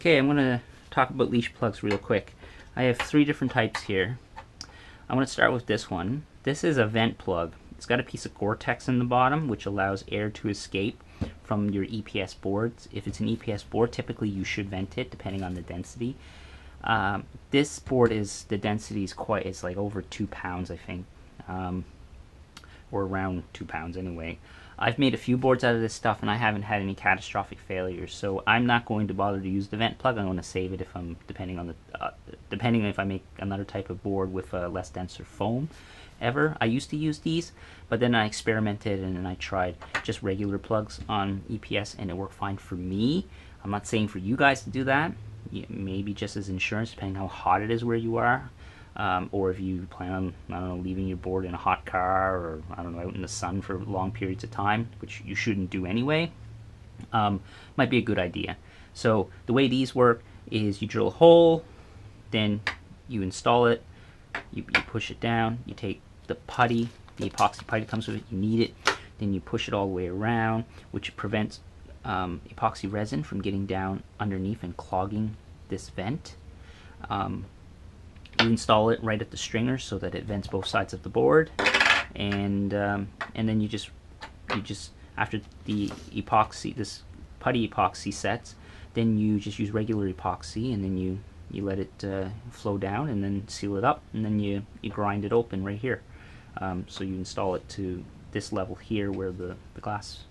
Okay, I'm going to talk about leash plugs real quick. I have 3 different types here. I'm going to start with this one. This is a vent plug. It's got a piece of Gore-Tex in the bottom, which allows air to escape from your EPS boards. If it's an EPS board, typically you should vent it, depending on the density. This board the density is it's like over 2 pounds, I think, or around 2 pounds anyway. I've made a few boards out of this stuff, and I haven't had any catastrophic failures. So I'm not going to bother to use the vent plug. I'm going to save it depending if I make another type of board with a less denser foam. I used to use these, but then I experimented and then I tried just regular plugs on EPS, and it worked fine for me. I'm not saying for you guys to do that. Maybe just as insurance, depending how hot it is where you are. Or if you plan on, I don't know, leaving your board in a hot car, or I don't know, out in the sun for long periods of time, which you shouldn't do anyway, might be a good idea. So the way these work is you drill a hole, then you install it, you push it down, you take the putty, the epoxy putty comes with it, you knead it, then you push it all the way around, which prevents epoxy resin from getting down underneath and clogging this vent. You install it right at the stringer so that it vents both sides of the board, and then you just after the epoxy, this putty epoxy sets, then you just use regular epoxy, and then you let it flow down, and then seal it up, and then you grind it open right here. So you install it to this level here where the glass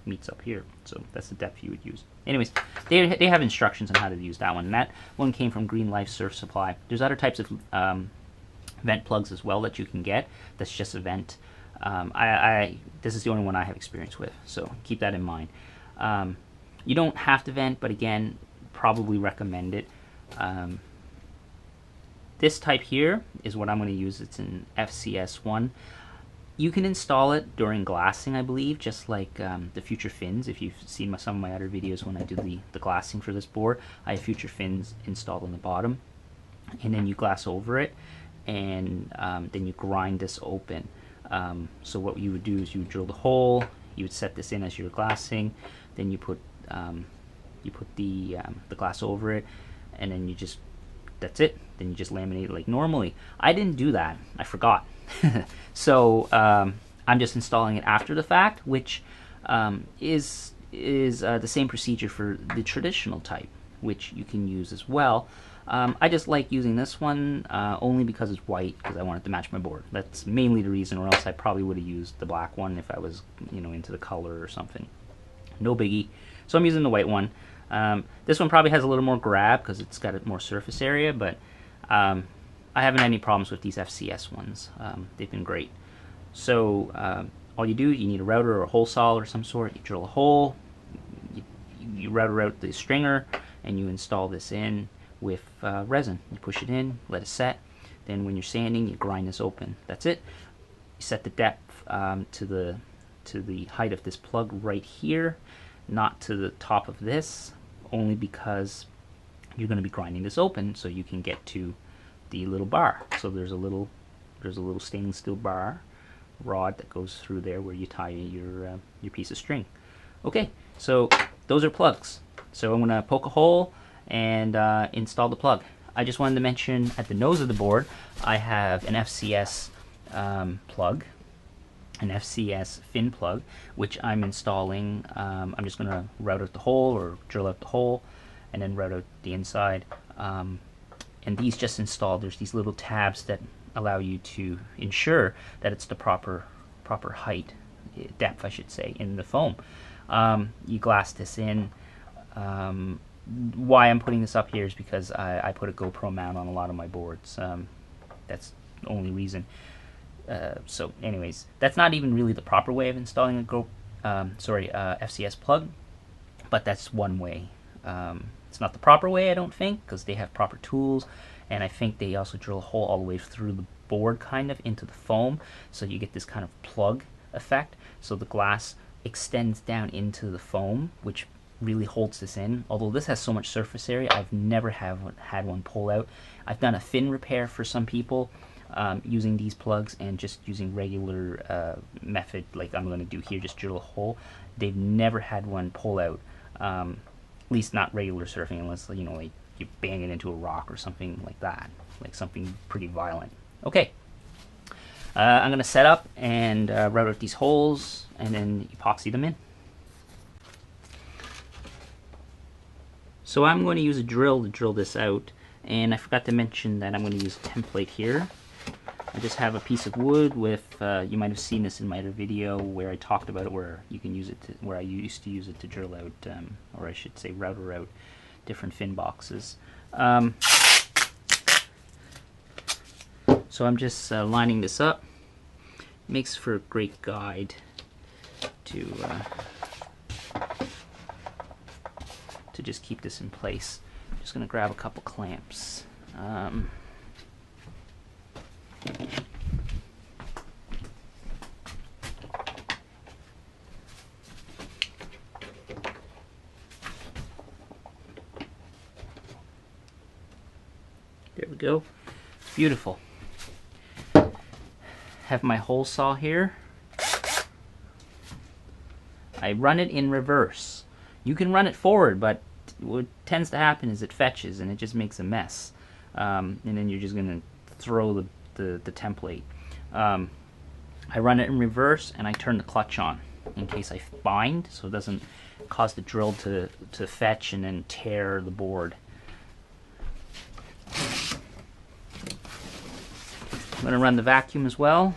meets up here. So that's the depth you would use. Anyways, they have instructions on how to use that one. And that one came from Green Life Surf Supply. There's other types of vent plugs as well that you can get. That's just a vent. This is the only one I have experience with, so keep that in mind. You don't have to vent, but again, probably recommend it. This type here is what I'm going to use. It's an FCS one. You can install it during glassing, I believe, just like the future fins. If you've seen some of my other videos when I do the glassing for this board, I have future fins installed on the bottom, and then you glass over it, and then you grind this open. So what you would do is you would drill the hole, you would set this in as you're glassing, then you put the glass over it, and then that's it. Then you just laminate it like normally. I didn't do that. I forgot. So I'm just installing it after the fact, which is the same procedure for the traditional type, which you can use as well. I just like using this one only because it's white, because I want it to match my board. That's mainly the reason, or else I probably would have used the black one if I was, into the color or something. No biggie. So I'm using the white one. This one probably has a little more grab because it's got more surface area, but I haven't had any problems with these FCS ones. They've been great. So all you do, you need a router or a hole saw or some sort. You drill a hole, you router out the stringer, and you install this in with resin. You push it in, let it set. Then when you're sanding, you grind this open. That's it. You set the depth to the height of this plug right here, not to the top of this, only because you're going to be grinding this open so you can get to the little bar. So there's a little stainless steel bar rod that goes through there where you tie your piece of string. Okay, so those are plugs. So I'm going to poke a hole and install the plug. I just wanted to mention at the nose of the board I have an FCS plug, an FCS fin plug, which I'm installing. I'm just going to route out the hole, or drill out the hole, and then route out the inside. And these just installed, there's these little tabs that allow you to ensure that it's the proper height, depth I should say, in the foam. You glass this in. Why I'm putting this up here is because I put a GoPro mount on a lot of my boards. That's the only reason. So anyways, that's not even really the proper way of installing a FCS plug, but that's one way. It's not the proper way, I don't think, because they have proper tools, and I think they also drill a hole all the way through the board, kind of, into the foam, so you get this kind of plug effect. So the glass extends down into the foam, which really holds this in. Although this has so much surface area, I've never had one pull out. I've done a fin repair for some people using these plugs, and just using regular method like I'm going to do here, just drill a hole. They've never had one pull out. At least not regular surfing, unless, you know, like you bang it into a rock or something like that, like something pretty violent. Okay, I'm gonna set up and route out these holes and then epoxy them in. So I'm going to use a drill to drill this out, and I forgot to mention that I'm going to use a template here. I just have a piece of wood with, you might have seen this in my other video where I talked about it, where you can use it to, where I used to use it to drill out, or I should say router out different fin boxes. So I'm just lining this up. It makes for a great guide to just keep this in place. I'm just going to grab a couple clamps. There we go. It's beautiful. Have my hole saw here. I run it in reverse. You can run it forward, but what tends to happen is it fetches and it just makes a mess. And then you're just going to throw the template. I run it in reverse and I turn the clutch on in case I bind, so it doesn't cause the drill to fetch and then tear the board. I'm going to run the vacuum as well.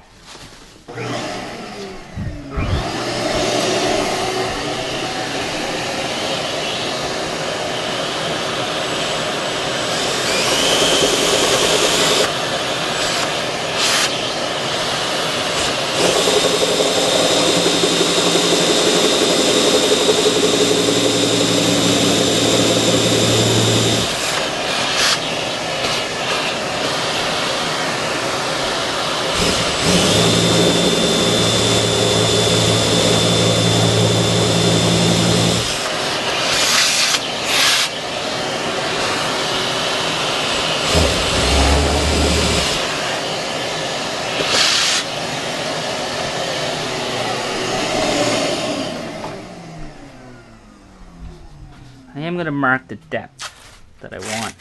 I am going to mark the depth that I want.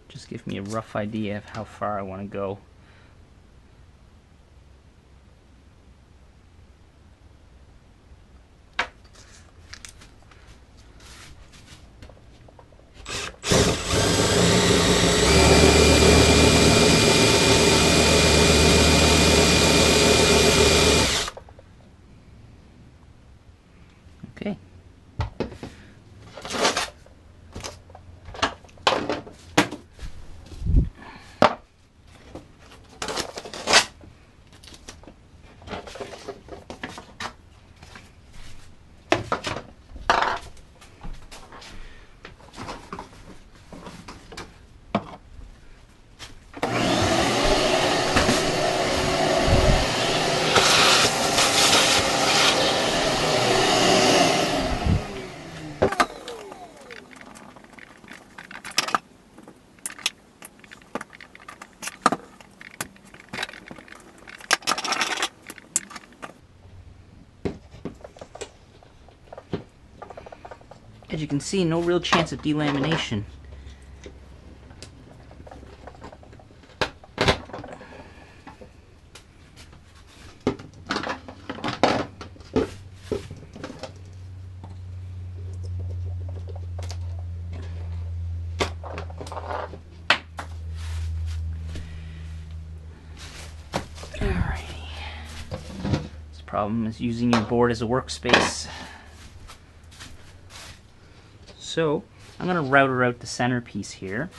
Just give me a rough idea of how far I want to go. Okay. As you can see, no real chance of delamination. Alrighty. This problem is using your board as a workspace. So I'm going to router out the centerpiece here.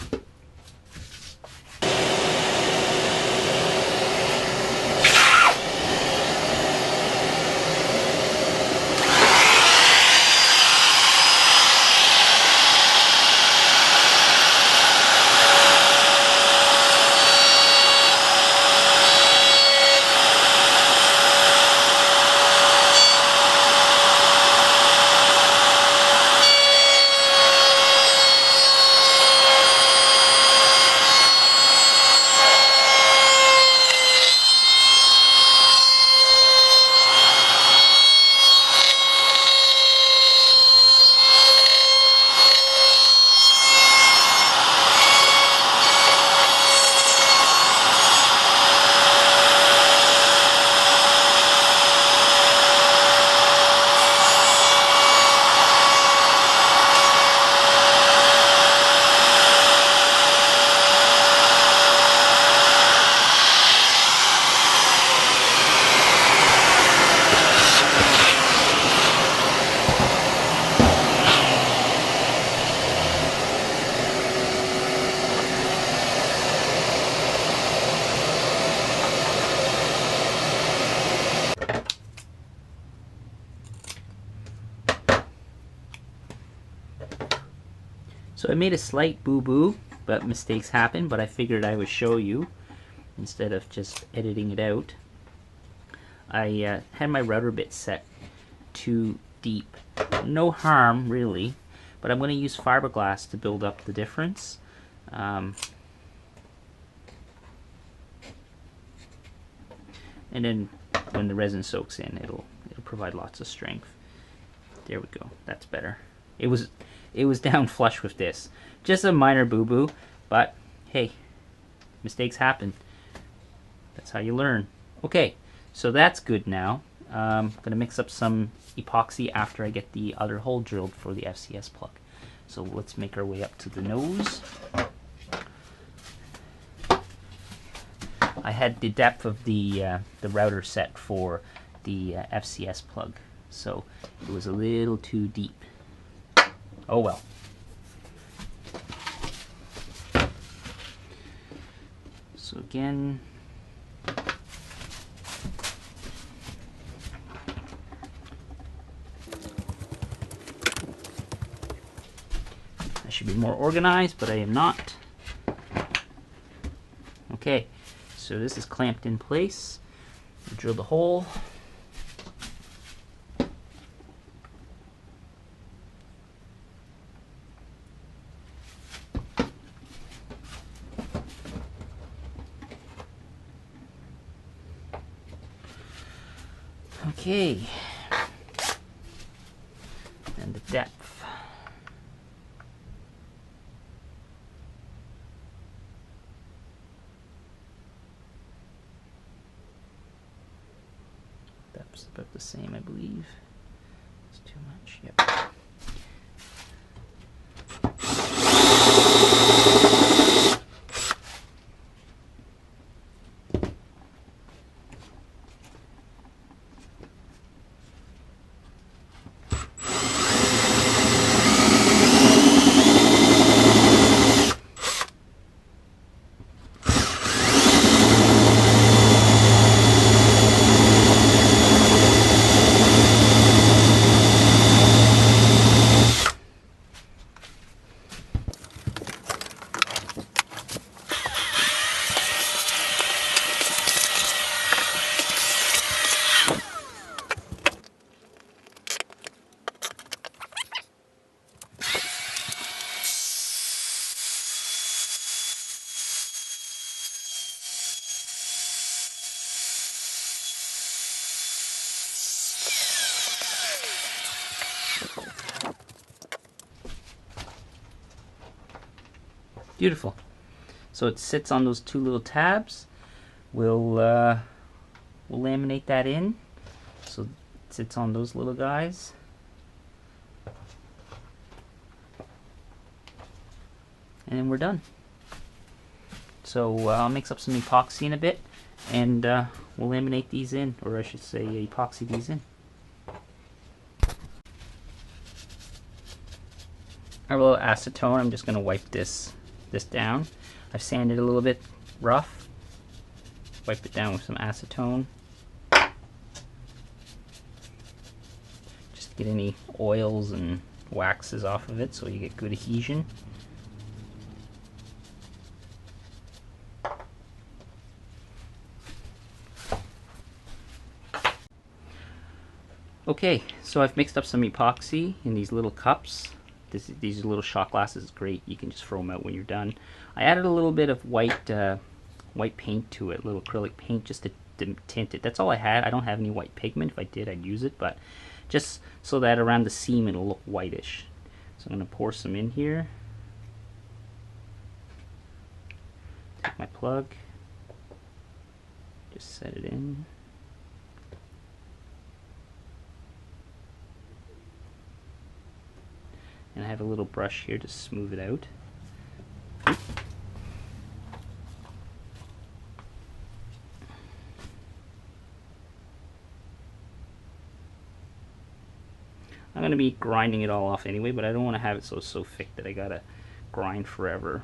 So I made a slight boo-boo, but mistakes happen, but I figured I would show you instead of just editing it out. I had my router bit set too deep. No harm, really, but I'm going to use fiberglass to build up the difference. And then when the resin soaks in, it'll provide lots of strength. There we go. That's better. It was down flush with this. Just a minor boo-boo, but hey, mistakes happen. That's how you learn. Okay, so that's good now. I'm going to mix up some epoxy after I get the other hole drilled for the FCS plug. So let's make our way up to the nose. I had the depth of the router set for the FCS plug, so it was a little too deep. Oh well. So again, I should be more organized, but I am not. Okay, so this is clamped in place. Drill the hole. Okay, and the depth. Depth's about the same, I believe. It's too much. Yep. Beautiful. So it sits on those two little tabs. We'll laminate that in. So it sits on those little guys. And then we're done. So I'll mix up some epoxy in a bit, and we'll laminate these in, or I should say epoxy these in. Our little acetone, I'm just going to wipe this down. I've sanded a little bit rough. Wipe it down with some acetone. Just to get any oils and waxes off of it so you get good adhesion. Okay, so I've mixed up some epoxy in these little cups. These little shot glasses is great. You can just throw them out when you're done. I added a little bit of white paint to it, little acrylic paint, just to tint it. That's all I had. I don't have any white pigment. If I did, I'd use it, but just so that around the seam it'll look whitish. So I'm going to pour some in here. Take my plug. Just set it in. And I have a little brush here to smooth it out. I'm going to be grinding it all off anyway, but I don't want to have it so thick that I gotta grind forever.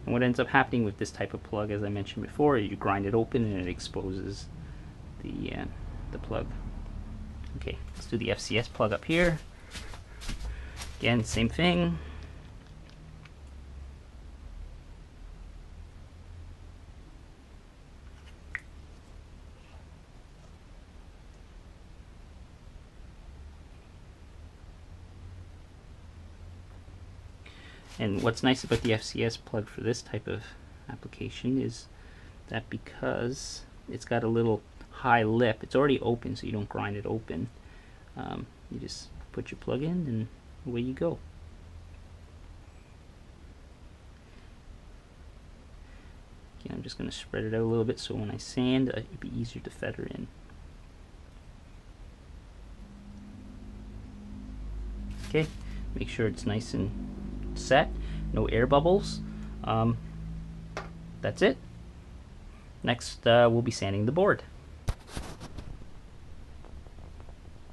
And what ends up happening with this type of plug, as I mentioned before, you grind it open and it exposes the plug. Okay, let's do the FCS plug up here. Again, same thing. And what's nice about the FCS plug for this type of application is that because it's got a little high lip, it's already open, so you don't grind it open. You just put your plug in and away you go. Again, I'm just going to spread it out a little bit so when I sand, it'd be easier to feather in. Okay, make sure it's nice and set, no air bubbles. That's it. Next, we'll be sanding the board.